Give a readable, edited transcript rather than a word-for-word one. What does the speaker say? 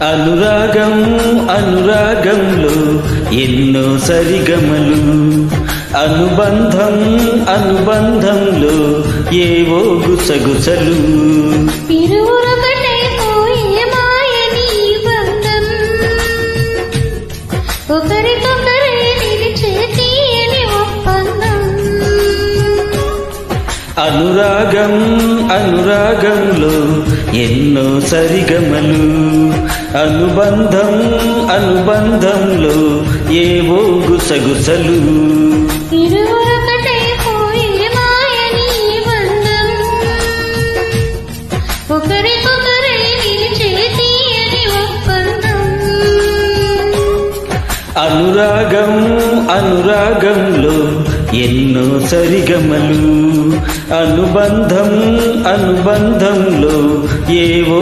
అనురాగం అనురాగంలో ఎన్నో సరిగమలు, అనుబంధం అనుబంధంలో ఏవో గుసగుసలు. ఇరువురొకటైపోయే మాయని బంధం, ఒకరికొకరే నిలిచే తీయని ఒప్పందం. అనురాగం అనురాగంలో ఎన్నో సరిగమలు, అనుబంధం అనుబంధంలో ఏవో గుసగుసలు. ఇరువురొకటైపోయే మాయని బంధం, ఒకరికొకరే నిలిచే తీయని ఒప్పందం. అనురాగం అనురాగంలో ఎన్నో సరిగమలు, అనుబంధం అనుబంధంలో ఏవో